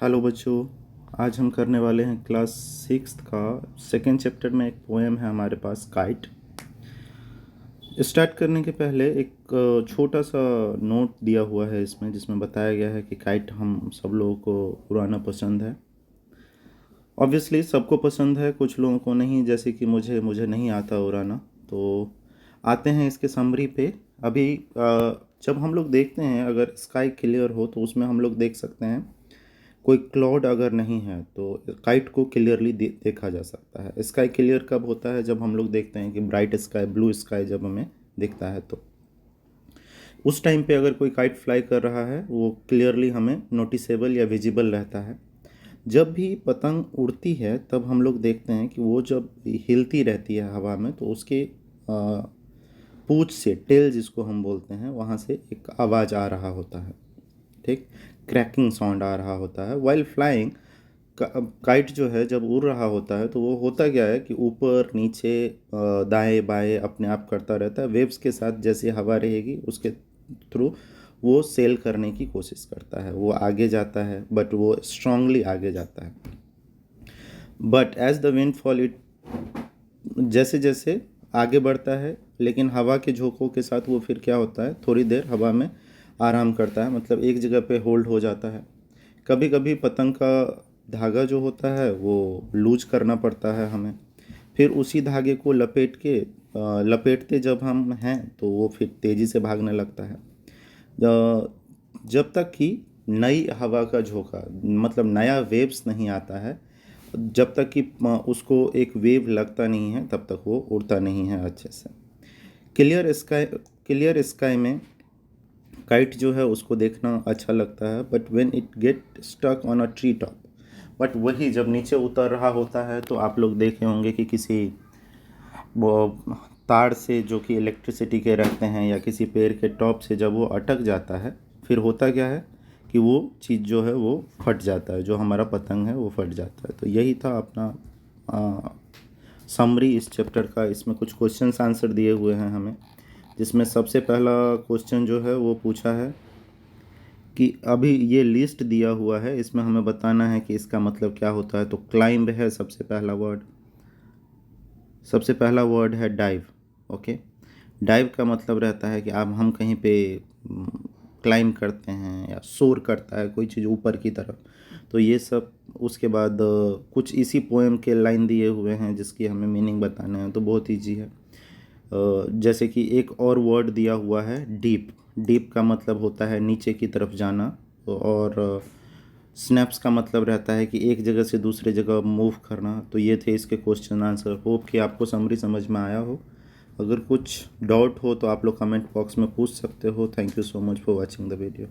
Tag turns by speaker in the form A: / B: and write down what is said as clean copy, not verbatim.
A: Hello बच्चों, आज हम करने वाले हैं क्लास 6 का सेकेंड चैप्टर में। एक पोएम है हमारे पास, काइट। स्टार्ट करने के पहले एक छोटा सा नोट दिया हुआ है इसमें, जिसमें बताया गया है कि काइट हम सब लोगों को उड़ाना पसंद है। ऑब्वियसली सबको पसंद है, कुछ लोगों को नहीं, जैसे कि मुझे नहीं आता उड़ाना। तो आते हैं इसके समरी पे। अभी जब हम लोग देखते हैं, अगर स्काई क्लियर हो तो उसमें हम लोग देख सकते हैं कोई क्लाउड अगर नहीं है तो काइट को क्लियरली देखा जा सकता है। स्काई क्लियर कब होता है? जब हम लोग देखते हैं कि ब्राइट स्काई, ब्लू स्काई जब हमें दिखता है, तो उस टाइम पे अगर कोई काइट फ्लाई कर रहा है वो क्लियरली हमें नोटिसेबल या विजिबल रहता है। जब भी पतंग उड़ती है तब हम लोग देखते हैं कि वो जब हिलती रहती है हवा में तो उसके पूंछ से, टेल जिसको हम बोलते हैं, वहाँ से एक आवाज़ आ रहा होता है। ठीक, क्रैकिंग साउंड आ रहा होता है वाइल फ्लाइंग। काइट जो है जब उड़ रहा होता है तो वो होता क्या है कि ऊपर नीचे दाएं बाएं अपने आप करता रहता है। वेव्स के साथ जैसे हवा रहेगी उसके थ्रू वो सेल करने की कोशिश करता है। वो आगे जाता है, बट वो स्ट्रांगली आगे जाता है। But as the wind fall, it जैसे जैसे आगे बढ़ता है, लेकिन हवा के झोंकों के साथ वो फिर क्या होता है, थोड़ी देर हवा में आराम करता है, मतलब एक जगह पे होल्ड हो जाता है। कभी कभी पतंग का धागा जो होता है वो लूज करना पड़ता है हमें। फिर उसी धागे को लपेटते जब हम हैं तो वो फिर तेज़ी से भागने लगता है। जब तक कि नई हवा का झोंका, मतलब नया वेव्स नहीं आता है, जब तक कि उसको एक वेव लगता नहीं है तब तक वो उड़ता नहीं है अच्छे से। क्लियर स्काई में काइट जो है उसको देखना अच्छा लगता है, but when it get stuck on a tree top. But वही जब नीचे उतर रहा होता है तो आप लोग देखे होंगे कि किसी वो तार से, जो कि इलेक्ट्रिसिटी के रहते हैं, या किसी पेड़ के टॉप से जब वो अटक जाता है, फिर होता क्या है कि वो चीज़ जो है वो फट जाता है, जो हमारा पतंग है वो फट जाता है। तो यही था अपना समरी इस चैप्टर का। इसमें कुछ क्वेश्चंस आंसर दिए हुए हैं हमें, जिसमें सबसे पहला क्वेश्चन जो है वो पूछा है कि अभी ये लिस्ट दिया हुआ है, इसमें हमें बताना है कि इसका मतलब क्या होता है। तो क्लाइंब है सबसे पहला वर्ड है डाइव। ओके, डाइव का मतलब रहता है कि अब हम कहीं पे क्लाइंब करते हैं या सोर करता है कोई चीज़ ऊपर की तरफ। तो ये सब, उसके बाद कुछ इसी पोएम के लाइन दिए हुए हैं जिसकी हमें मीनिंग बताने हैं, तो बहुत ईजी है। जैसे कि एक और वर्ड दिया हुआ है, डीप। डीप का मतलब होता है नीचे की तरफ जाना, और स्नैप्स का मतलब रहता है कि एक जगह से दूसरे जगह मूव करना। तो ये थे इसके क्वेश्चन आंसर। होप कि आपको समरी समझ में आया हो। अगर कुछ डाउट हो तो आप लोग कमेंट बॉक्स में पूछ सकते हो। Thank you so much for watching the video.